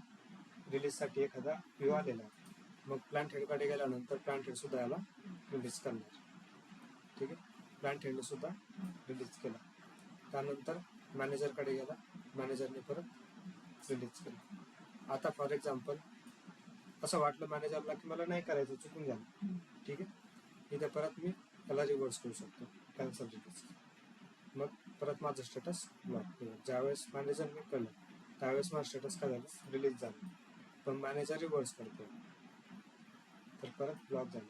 रिलीजसाठी एखादा PO आलेला आहे. मग प्लॅन हेडकडे गेल्यानंतर प्लॅन हेड सुद्धा याला रिलीज करणार. ठीक आहे, प्लॅन हेडने सुद्धा रिलीज केला. त्यानंतर मॅनेजरकडे गेला, मॅनेजरने परत रिलीज केलं. आता फॉर एक्झाम्पल असं वाटलं मॅनेजरला की मला नाही करायचं, चुकून झालं. ठीक आहे, इथे परत मी त्याला रिव्हर्स करू शकतो, कॅन्सल रिलीज. मग परत माझं स्टेटस ब्लॉक केलं. ज्यावेळेस मॅनेजरने केलं त्यावेळेस माझं स्टेटस काय झालं, रिलीज झालं. पण मॅनेजर रिव्हर्स करतो तर परत ब्लॉक झालं.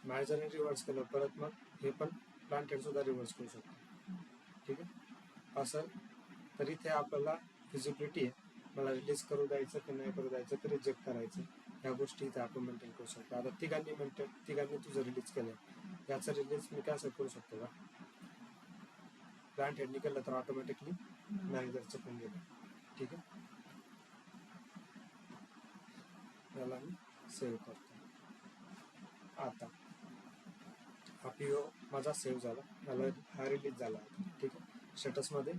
मॅनेजरने रिव्हर्स केलं परत, मग हे पण प्लॅन हेड सुद्धा रिव्हर्स करू शकतो. ठीक आहे, असं तर इथे आपल्याला फिजिबिलिटी आहे, मला रिलीज करू द्यायचं की नाही करू द्यायचं, की रिजेक्ट करायचं, ह्या गोष्टी इथे आपण मेंटेन करू शकतो. आता तिघांनी तुझं रिलीज केलं, याचं रिलीज मी कॅन्सल करू शकतो का. प्लॅन हेडनी केलं तर ऑटोमॅटिकली मॅनेजरचं पण गेलं. ठीक आहे, याला मी सेव्ह करतो. आता हा PO माझा सेव्ह झाला, मला हा रिलीज झाला. ठीक आहे, स्टेटसमध्ये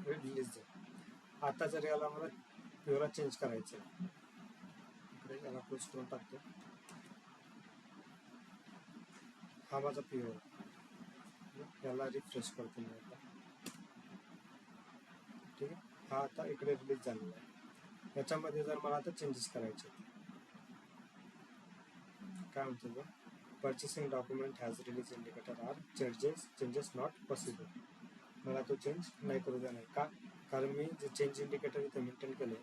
रिलीज झाला. आता जर याला मला POला चेंज करायचं आहे, इकडे याला क्लोज करून टाकतो. हा माझा PO, याला रिफ्रेश करतो मी आता. ठीक आहे, हा आता इकडे रिलीज झालेला आहे. याच्यामध्ये जर मला आता चेंजेस करायचे, काय म्हणतो बघ, purchasing document has release indicator are changes not possible. मला तो चेंज नाही करू देणार का, कारण मी जे चेंज इंडिकेटर इथे मेंटेन केले,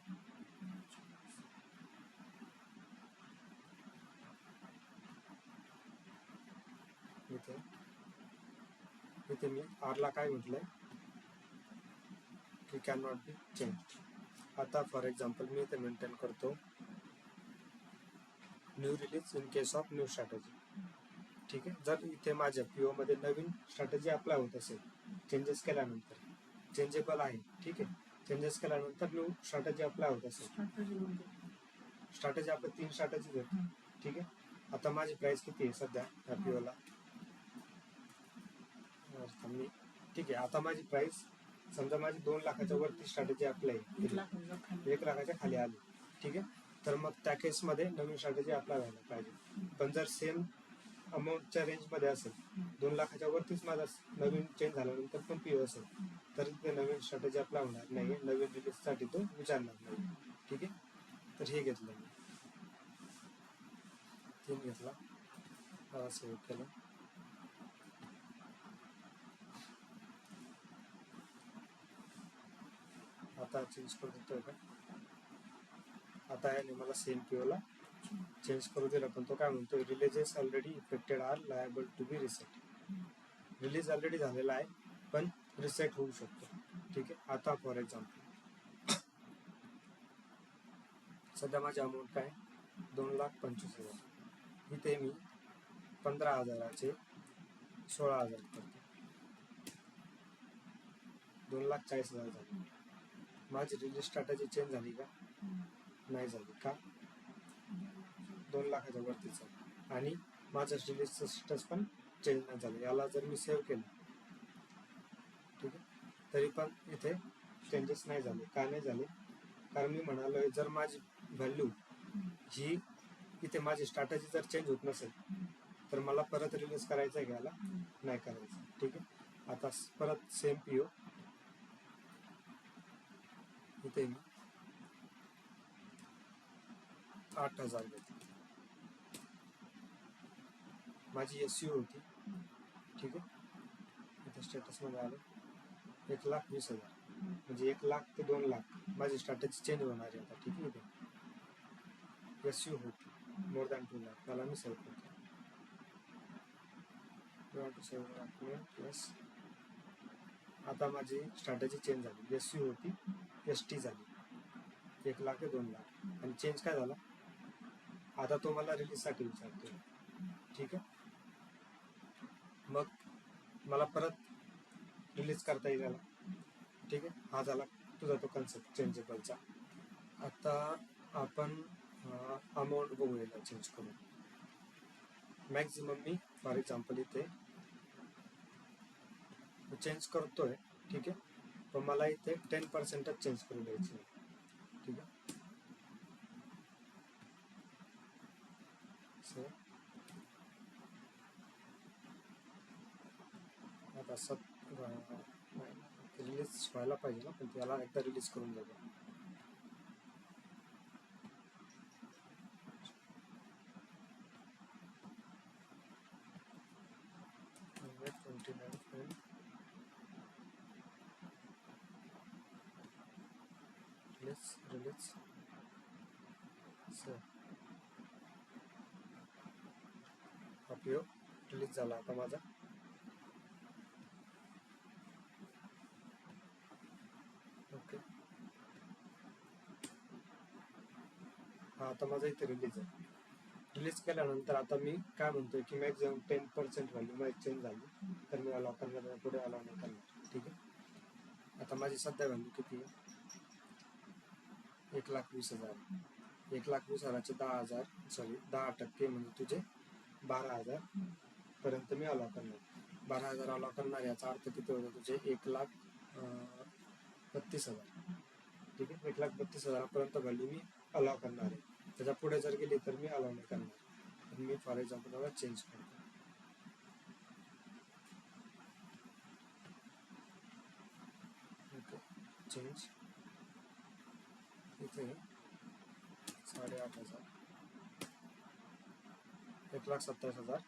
इथे मी आरला काय म्हटलंय की कॅन नॉट बी चेंज. आता फॉर एक्झाम्पल मी इथे मेंटेन करतो new release in case of new strategy. ठीक आहे, जर इथे माझ्या PO मध्ये नवीन स्ट्रॅटेजी अप्लाय होत असेल, चेंजेस केल्यानंतर चेंजेबल आहे. ठीक आहे, चेंजेस केल्यानंतर न्यू स्ट्रॅटेजी अप्लाय होत असेल, स्ट्रॅटेजी आपल्या 3 स्ट्रॅटेजीज आहेत. ठीक आहे, आता माझी प्राइस किती आहे सध्या या POला, ठीक आहे, आता माझी प्राइस समजा माझी 2 लाखाच्या वरती स्ट्रॅटेजी अप्लाय 1 लाखाच्या खाली आली. ठीक आहे, तर मग त्या केसमध्ये नवीन स्ट्रॅटेजी अप्लाय व्हायला पाहिजे. पण जर सेम अमाऊंटच्या रेंजमध्ये असेल, 2 लाखाच्या वरतीच माझा नवीन चेंज झाल्यानंतर पण PO असेल, तर ते नवीन स्ट्रॅटेजी अप्लाय होणार नाही, नवीन रिलीजसाठी तो विचारणार नाही. ठीक आहे, तर हे घेतलं मी, 3 घेतला, सेव्ह केलं. आता चेंज करू देतोय का, आता याने मला सेम POला चेंज करू दिला, पण तो काय म्हणतो, releases already effected are liable to be reset. Release already झालेला आहे पण रिसेट होऊ शकतो. ठीक आहे, आता फॉर एक्झाम्पल सध्या माझी अमाऊंट काय, 2,25,000. इथे मी 15,000चे 16,000 करतो, 2,40,000 झाले. माझी रिलीज स्ट्रॅटेजी चेंज झाली का, नाही झाली का, 2 लाखाच्या वरतीच आहे आणि माझं रिलीजचं स्टेटस पण चेंज नाही झालं. याला जर मी सेव्ह केलं, ठीक आहे, तरी पण इथे चेंजेस नाही झाले. का नाही झाले, कारण मी म्हणालो जर माझी व्हॅल्यू ही इथे माझी स्ट्रॅटेजी जर चेंज होत नसेल तर मला परत रिलीज करायचं आहे, घ्यायला नाही करायचं. ठीक आहे, आता परत सेम PO इथे मी 8,000 घेतली, माझी SEO होती. ठीक आहे, इथे स्टेटसमध्ये आलं 1,20,000. म्हणजे 1,00,000 ते 2,00,000 माझी स्ट्रॅटेजी चेंज होणार आहे आता. ठीक आहे. इथे एस यू होती मोर दॅन 2,00,000 त्याला मी सेव्ह करतो. प्लस आता माझी स्ट्रॅटेजी चेंज झाली. एस यू होती एस टी झाली. 1,00,000 ते 2,00,000 आणि चेंज काय झाला आता तो मला रिलीजसाठी विचारतो. ठीक आहे. मग मला परत रिलीज करता येईल याला. ठीक आहे. हा झाला तुझा तो कन्सेप्ट चेंजेबलचा. आता आपण अमाऊंट बघूया चेंज करून. मॅक्झिमम मी फॉर एक्झाम्पल इथे चेंज करतोय. ठीक आहे. पण मला इथे 10%च चेंज करू द्यायची. ठीक आहे. आता रिलीज व्हायला पाहिजे ना, पण त्याला एकदा रिलीज करून द्यायचं. रिलीज रिलीज झाला आता माझा. ओके. हा आता माझा इथे रिलीज आहे. रिलीज केल्यानंतर आता मी काय म्हणतोय की मॅक्झिमम 10% व्हॅल्यू माझी चेंज झाली तर मी अलाव करणार, पुढे अलाव नाही करणार. ठीक आहे. आता माझी सध्या व्हॅल्यू किती आहे 1,20,000. 1,20,000चे 10% म्हणजे तुझे 12,000 पर्यंत मी अलाव करणार. 12,000 अलाव करणार याचा अर्थ किती होतो तुझे 1,32,000. ठीक आहे. 1,32,000 पर्यंत व्हॅल्यू मी अलाव करणार आहे. त्याच्या पुढे जर गेली तर मी अलाव नाही करणार. तर मी फॉर एक्झाम्पल मला चेंज करतो. ओके. चेंज इथे 8,500 1,27,000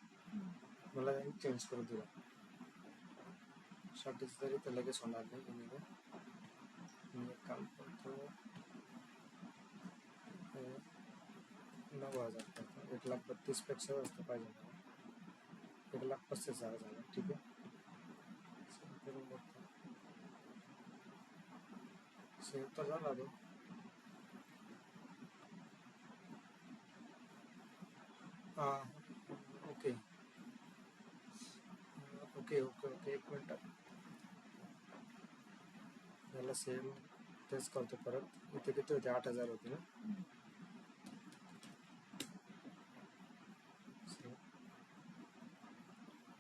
मला चेंज करू दिला. स्ट्रॅटेजी तरी तर लगेच होणार नाही. मी एक काम करतो 9,000 करतो. 1,32,000पेक्षा जास्त पाहिजे मला. 1,35,000 झाला. ठीक आहे. करून बघतो. सेव्ह तर झाला तो. Okay okay okay okay. एक मिनिट याला सेम तेच करतो परत. इथे किती होते 8,000 होते ना.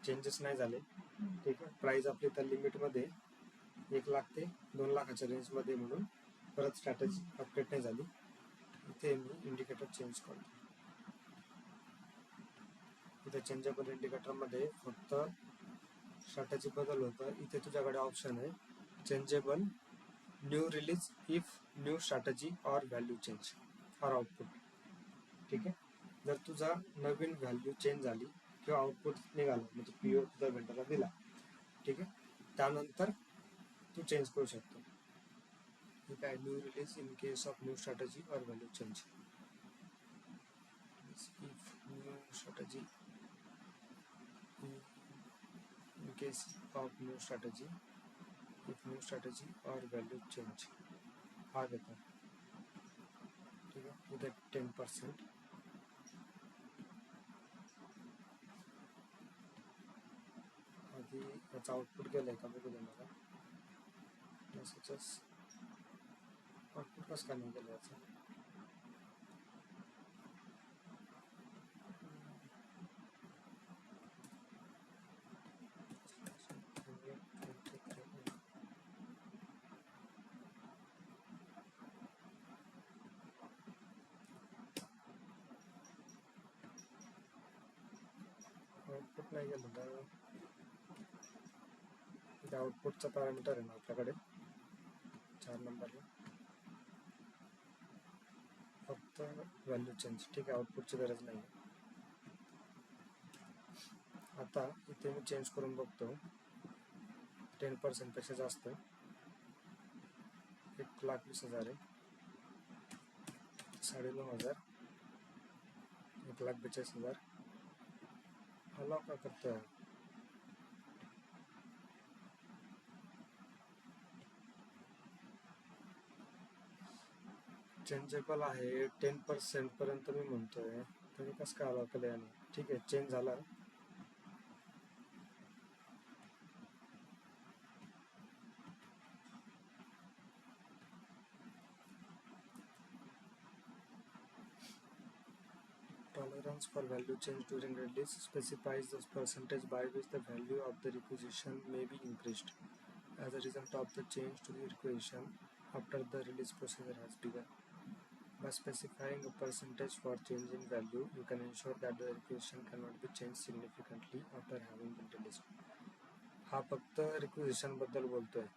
चेंजेस नाही झाले. ठीक आहे. प्राइस आपली तर लिमिटमध्ये 1,00,000 ते 2,00,000च्या रेंजमध्ये म्हणून परत स्ट्रॅटेजी अपडेट नाही झाली. इथे मी इंडिकेटर चेंज करतो. इथे चेंजेबल इंडिकेटरमध्ये फक्त स्ट्रॅटेजी बदल होतं. इथे तुझ्याकडे ऑप्शन आहे changeable new release if new strategy or value change or output. ठीक आहे. जर तुझा नवीन व्हॅल्यू चेंज झाली किंवा आउटपुट निघाला म्हणजे पीओ तुझा वेंडरला दिला. ठीक आहे. त्यानंतर तू चेंज करू शकतो. ठीक आहे. New release in case of new strategy or value change. If new strategy in case of new strategy if new strategy or value change हा देतो. ठीक आहे. इथे 10% आधी याचा आउटपुट गेलाय का बघू दे मला. मेसेजेस आउटपुट कसं काय नाही गेलं याचं. आउटपुट नाही गेलं तर इथे आउटपुटचा पॅरामीटर आहे ना आपल्याकडे 4 नंबरला फक्त व्हॅल्यू चेंज. ठीक आहे. आउटपुटची गरज नाही. आता इथे मी चेंज करून बघतो 10%पेक्षा जास्त 1,20,000 आहे, 9,500, 1,42,000. हॅलो का करतोय? चेंजेबल आहे 10% पर्यंत मी म्हणतोय, तरी कसं काय आला केलं याने? ठीक आहे, चेंज झाला. Tolerance for value change during release specifies the percentage by which the value of the requisition may be increased as a result of the change to the requisition after the release procedure has begun. By specifying a percentage for change in value, you can ensure that the requisition cannot be changed significantly after having been released. हा फक्त requisition बद्दल बोलतोय.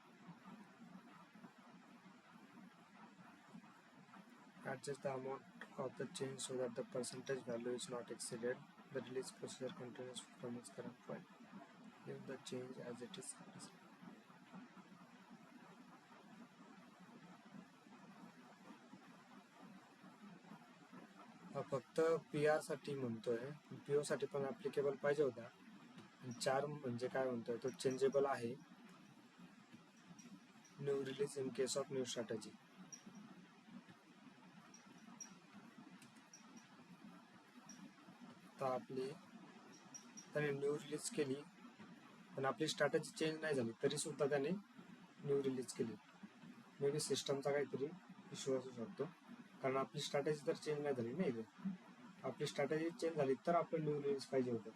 Adjust the amount of the change so that the percentage value is not exceeded. The release procedure continues from its current point. Leave the change as it is. हा फक्त PR साठी म्हणतोय, PO साठी पण applicable पाहिजे होता. 4 म्हणजे काय म्हणतोय तो चेंजेबल आहे. New release in case of new strategy. तर आपली त्याने न्यू रिलीज केली, पण आपली स्ट्रॅटेजी चेंज नाही झाली तरी सुद्धा त्याने न्यू रिलीज केली. मे बी सिस्टमचा काहीतरी इश्यू असू शकतो, कारण आपली स्ट्रॅटेजी तर चेंज नाही झाली नाही. आपली स्ट्रॅटेजी चेंज झाली तर आपण न्यू रिलीज पाहिजे होतं.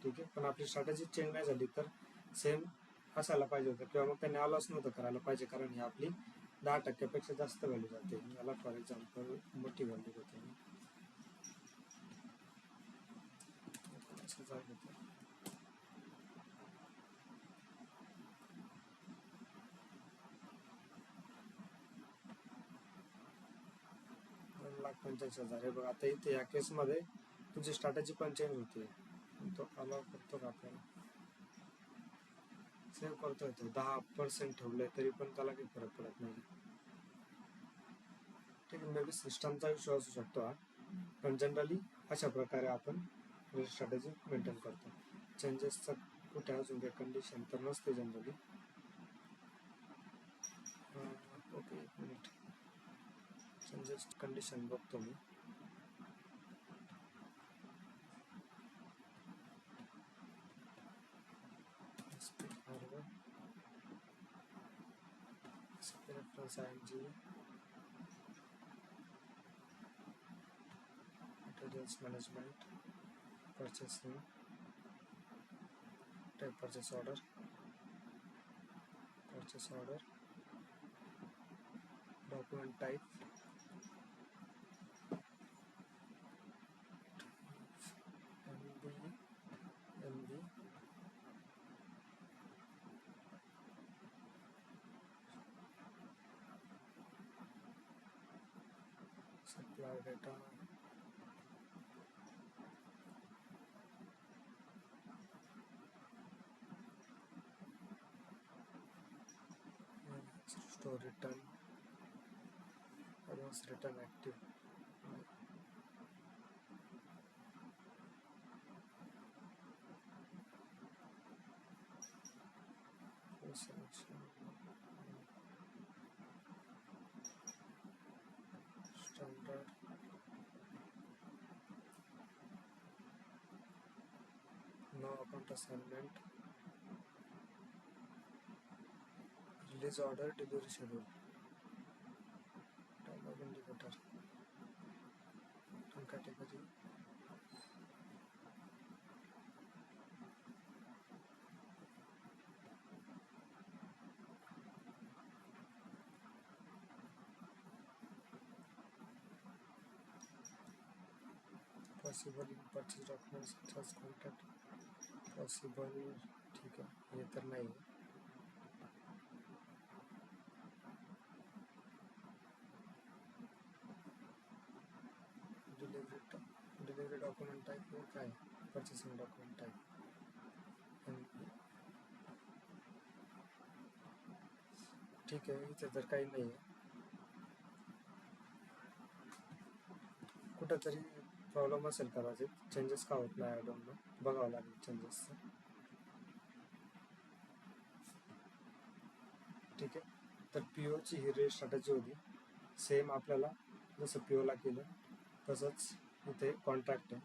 ठीक आहे, पण आपली स्ट्रॅटेजी चेंज नाही झाली तर सेम असायला पाहिजे होतं, किंवा मग त्याने अलाउच नव्हतं करायला पाहिजे, कारण ही आपली 10% जास्त व्हॅल्यू जाते. याला फॉर एक्झाम्पल मोठी व्हॅल्यू होते. $1,45,000 बघ. आता इथे या केसमध्ये तुझी स्ट्रॅटेजी पण चेंज होते. तो अलाव करतो का आपल्याला? सेव्ह करतोय तो 10% ठेवलंय तरी पण त्याला काही फरक पडत नाही. ठीक आहे, मे बी सिस्टमचा इश्यू असू शकतो हा, पण जनरली अशा प्रकारे आपण स्ट्रॅटेजी मेंटेन करतो. चेंजेसचा कुठे अजून काही कंडिशन तर नसते generally. Okay, 1 minute. Changes condition बघतो मी. reference ING, materials management, purchasing, type purchase order, document type, MB, supply data, store return, advance return active, selection, standard, no account assignment, release order, delivery schedule, dialog indicator, return category, possible in purchase documents such as contact, possible. ठीक है, ये तर नाही. Delivery document type काय? Purchasing document type. ठीक आहे, इथे तर काही नाही आहे. कुठेतरी प्रॉब्लेम असेल कदाचित, चेंजेस का होत नाही आय डोंट नो, बघावं लागेल चेंजेसचं. ठीक आहे. तर POची ही रे स्ट्रॅटेजी होती. सेम आपल्याला जसं POला केलं तसंच इथे कॉन्ट्रॅक्ट आहे.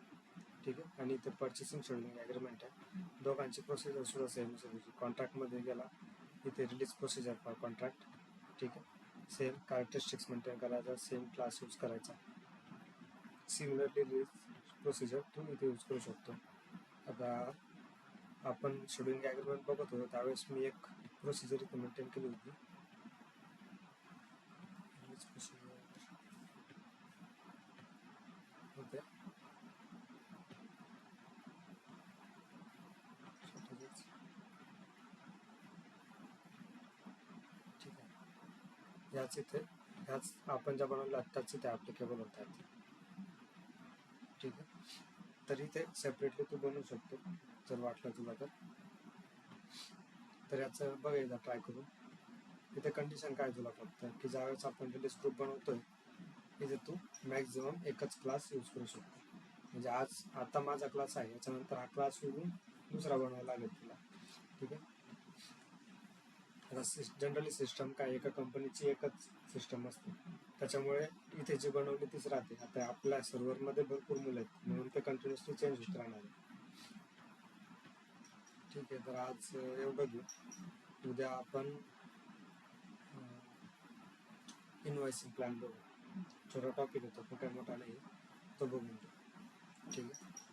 ठीक आहे. आणि इथे परचेसिंग शेड्युलिंग ॲग्रीमेंट आहे. दोघांची प्रोसिजर सुद्धा सेम असेल. कॉन्ट्रॅक्टमध्ये गेला इथे रिलीज प्रोसिजर फॉर कॉन्ट्रॅक्ट. ठीक आहे. सेम कॅरेक्टरिस्टिक्स मेंटेन करायचा, सेम क्लास यूज करायचा. सिमिलरली रिलीज प्रोसिजर तू इथे यूज करू शकतो. आता आपण शेड्युलिंग ॲग्रीमेंट बघत होतो त्यावेळेस मी एक प्रोसिजर इथे मेंटेन केली होती. रिलीज प्रोसिजर होते. ठीक आहे. ह्याच आपण ज्या बनवल्या त्याच इथे ॲप्लिकेबल होतात. ठीक आहे. तरी ते सेपरेटली तू बनवू शकतो जर वाटलं तुला तर याचं बघ एकदा ट्राय करून. इथे कंडिशन काय तुला फक्त की ज्यावेळेस आपण रिलीज ग्रुप बनवतोय इथे तू मॅक्झिमम एकच क्लास यूज करू शकतो. म्हणजे आता माझा क्लास आहे, याच्यानंतर हा क्लास सोडून दुसरा बनवावा लागेल तुला. ठीक आहे. आता जनरली सिस्टम काय, एका कंपनीची एकच सिस्टम असते, त्याच्यामुळे इथे जी बनवली तीच राहते. आता आपल्या सर्व्हरमध्ये भरपूर मुलं आहेत म्हणून ते कंटिन्युअसली चेंज होत राहणार आहे. ठीक आहे. तर आज एवढं घेऊ. उद्या आपण इनवॉइसिंग प्लॅन बघू. छोटा टॉपिक होता, पण काही मोठा नाही, तो बघून घेऊ. ठीक आहे.